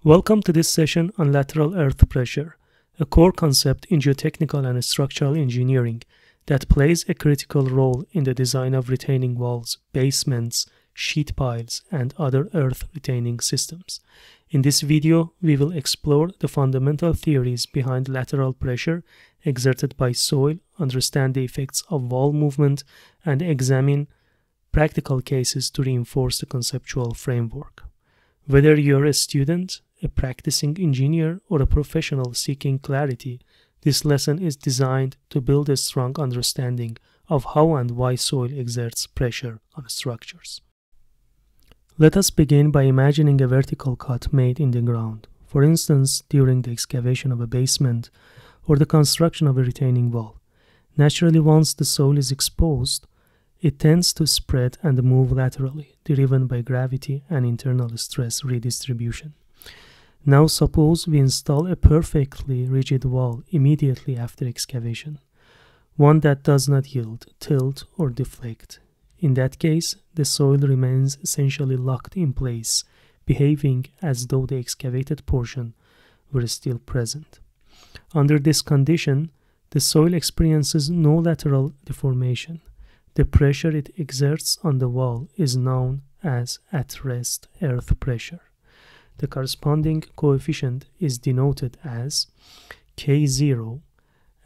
Welcome to this session on lateral earth pressure, a core concept in geotechnical and structural engineering that plays a critical role in the design of retaining walls, basements, sheet piles, and other earth retaining systems. In this video, we will explore the fundamental theories behind lateral pressure exerted by soil, understand the effects of wall movement, and examine practical cases to reinforce the conceptual framework. Whether you're a student, a practicing engineer, or a professional seeking clarity, this lesson is designed to build a strong understanding of how and why soil exerts pressure on structures. Let us begin by imagining a vertical cut made in the ground, for instance, during the excavation of a basement or the construction of a retaining wall. Naturally, once the soil is exposed, it tends to spread and move laterally, driven by gravity and internal stress redistribution. Now suppose we install a perfectly rigid wall immediately after excavation, one that does not yield, tilt, or deflect. In that case, the soil remains essentially locked in place, behaving as though the excavated portion were still present. Under this condition, the soil experiences no lateral deformation. The pressure it exerts on the wall is known as at-rest earth pressure. The corresponding coefficient is denoted as K0,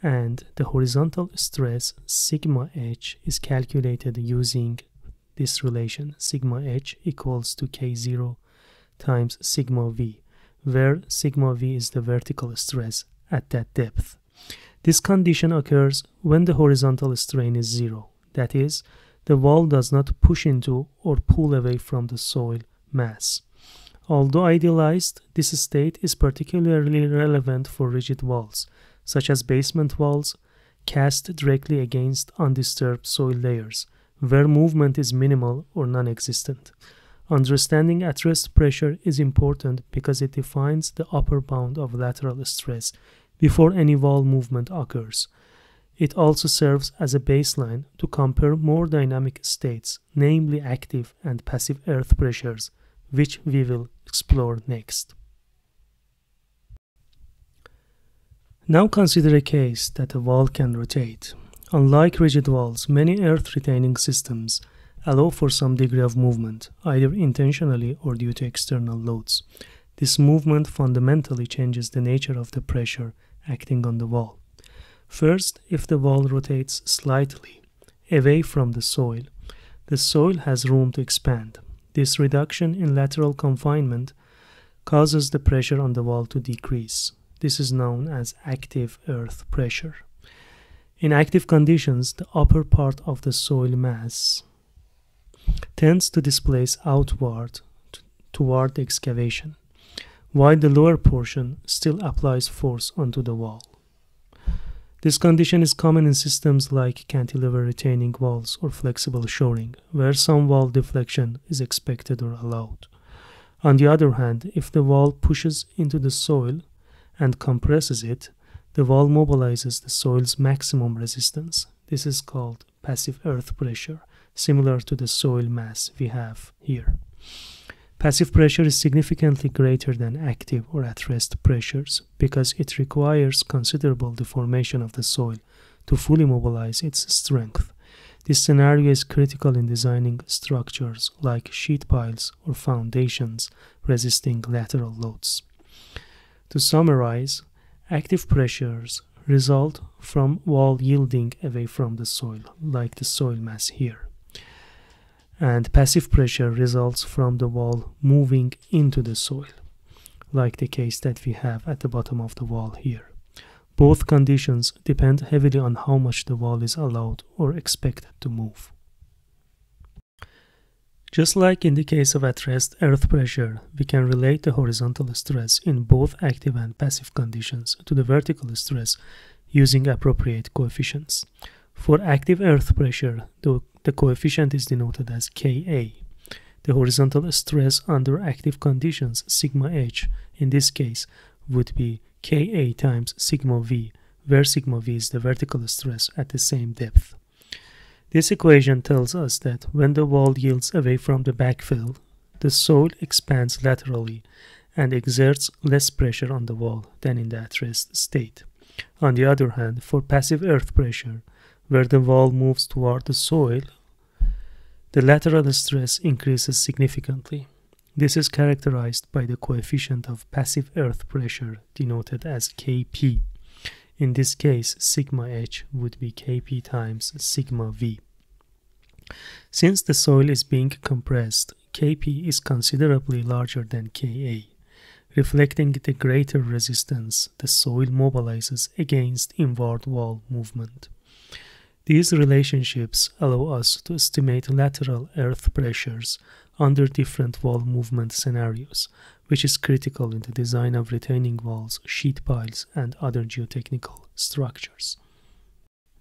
and the horizontal stress sigma h is calculated using this relation. Sigma h equals to K0 times sigma v, where sigma v is the vertical stress at that depth. This condition occurs when the horizontal strain is zero. That is, the wall does not push into or pull away from the soil mass. Although idealized, this state is particularly relevant for rigid walls, such as basement walls cast directly against undisturbed soil layers, where movement is minimal or non-existent. Understanding at-rest pressure is important because it defines the upper bound of lateral stress before any wall movement occurs. It also serves as a baseline to compare more dynamic states, namely active and passive earth pressures, which we will explore next. Now consider a case that a wall can rotate. Unlike rigid walls, many earth-retaining systems allow for some degree of movement, either intentionally or due to external loads. This movement fundamentally changes the nature of the pressure acting on the wall. First, if the wall rotates slightly away from the soil has room to expand. This reduction in lateral confinement causes the pressure on the wall to decrease. This is known as active earth pressure. In active conditions, the upper part of the soil mass tends to displace outward toward the excavation, while the lower portion still applies force onto the wall. This condition is common in systems like cantilever retaining walls or flexible shoring, where some wall deflection is expected or allowed. On the other hand, if the wall pushes into the soil and compresses it, the wall mobilizes the soil's maximum resistance. This is called passive earth pressure, similar to the soil mass we have here. Passive pressure is significantly greater than active or at-rest pressures because it requires considerable deformation of the soil to fully mobilize its strength. This scenario is critical in designing structures like sheet piles or foundations resisting lateral loads. To summarize, active pressures result from wall yielding away from the soil, like the soil mass here. And passive pressure results from the wall moving into the soil, like the case that we have at the bottom of the wall here. Both conditions depend heavily on how much the wall is allowed or expected to move. Just like in the case of at-rest earth pressure, we can relate the horizontal stress in both active and passive conditions to the vertical stress using appropriate coefficients. For active earth pressure, the coefficient is denoted as Ka. The horizontal stress under active conditions, sigma h, in this case, would be Ka times sigma v, where sigma v is the vertical stress at the same depth. This equation tells us that when the wall yields away from the backfill, the soil expands laterally and exerts less pressure on the wall than in the at-rest state. On the other hand, for passive earth pressure, where the wall moves toward the soil, the lateral stress increases significantly. This is characterized by the coefficient of passive earth pressure denoted as Kp. In this case, sigma h would be Kp times sigma v. Since the soil is being compressed, Kp is considerably larger than Ka, reflecting the greater resistance the soil mobilizes against inward wall movement. These relationships allow us to estimate lateral earth pressures under different wall movement scenarios, which is critical in the design of retaining walls, sheet piles, and other geotechnical structures.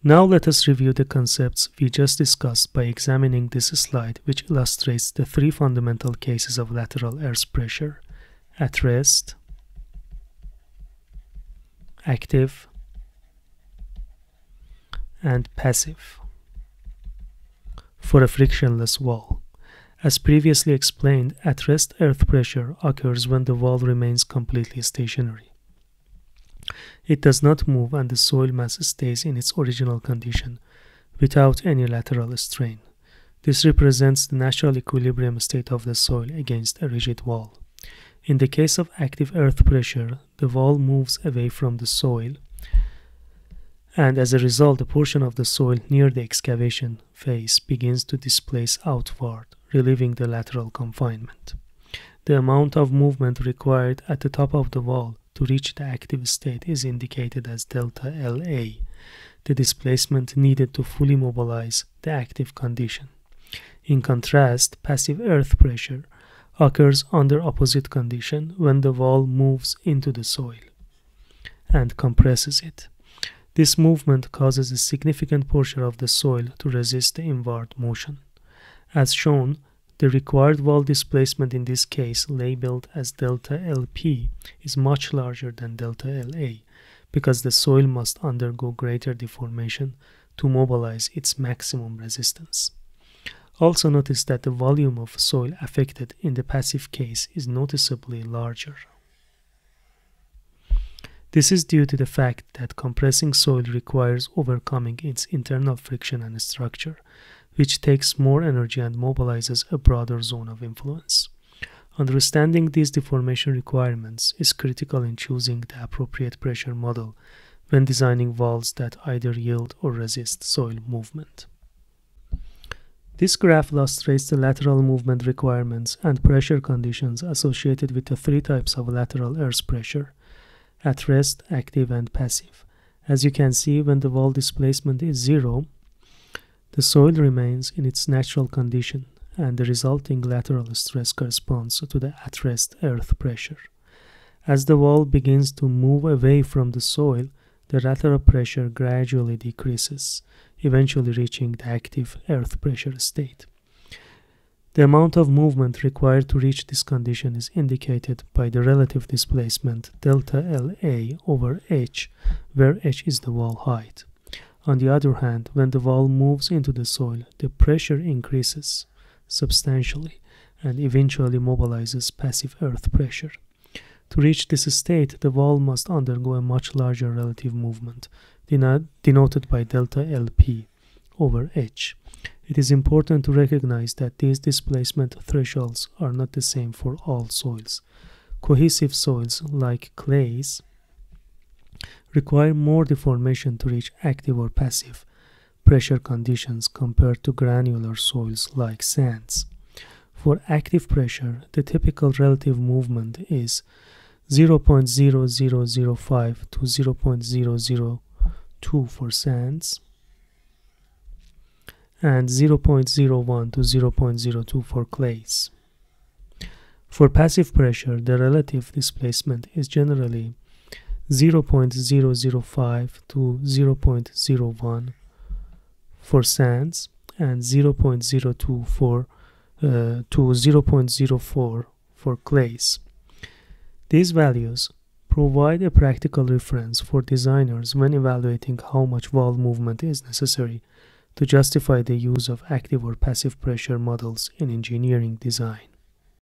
Now let us review the concepts we just discussed by examining this slide, which illustrates the three fundamental cases of lateral earth pressure: at rest, active, and passive, for a frictionless wall. As previously explained, at-rest earth pressure occurs when the wall remains completely stationary. It does not move and the soil mass stays in its original condition without any lateral strain. This represents the natural equilibrium state of the soil against a rigid wall. In the case of active earth pressure, the wall moves away from the soil, and as a result, a portion of the soil near the excavation face begins to displace outward, relieving the lateral confinement. The amount of movement required at the top of the wall to reach the active state is indicated as delta LA, the displacement needed to fully mobilize the active condition. In contrast, passive earth pressure occurs under opposite condition when the wall moves into the soil and compresses it. This movement causes a significant portion of the soil to resist the inward motion. As shown, the required wall displacement in this case, labeled as delta LP, is much larger than delta LA because the soil must undergo greater deformation to mobilize its maximum resistance. Also notice that the volume of soil affected in the passive case is noticeably larger. This is due to the fact that compressing soil requires overcoming its internal friction and structure, which takes more energy and mobilizes a broader zone of influence. Understanding these deformation requirements is critical in choosing the appropriate pressure model when designing walls that either yield or resist soil movement. This graph illustrates the lateral movement requirements and pressure conditions associated with the three types of lateral earth pressure: at rest, active, and passive. As you can see, when the wall displacement is zero, the soil remains in its natural condition, and the resulting lateral stress corresponds to the at-rest earth pressure. As the wall begins to move away from the soil, the lateral pressure gradually decreases, eventually reaching the active earth pressure state. The amount of movement required to reach this condition is indicated by the relative displacement delta LA over h, where h is the wall height. On the other hand, when the wall moves into the soil, the pressure increases substantially and eventually mobilizes passive earth pressure. To reach this state, the wall must undergo a much larger relative movement, denoted by delta LP over h. It is important to recognize that these displacement thresholds are not the same for all soils. Cohesive soils, like clays, require more deformation to reach active or passive pressure conditions compared to granular soils like sands. For active pressure, the typical relative movement is 0.0005 to 0.002 for sands, and 0.01 to 0.02 for clays. For passive pressure, the relative displacement is generally 0.005 to 0.01 for sands and 0.02 to 0.04 for clays. These values provide a practical reference for designers when evaluating how much wall movement is necessary to justify the use of active or passive pressure models in engineering design.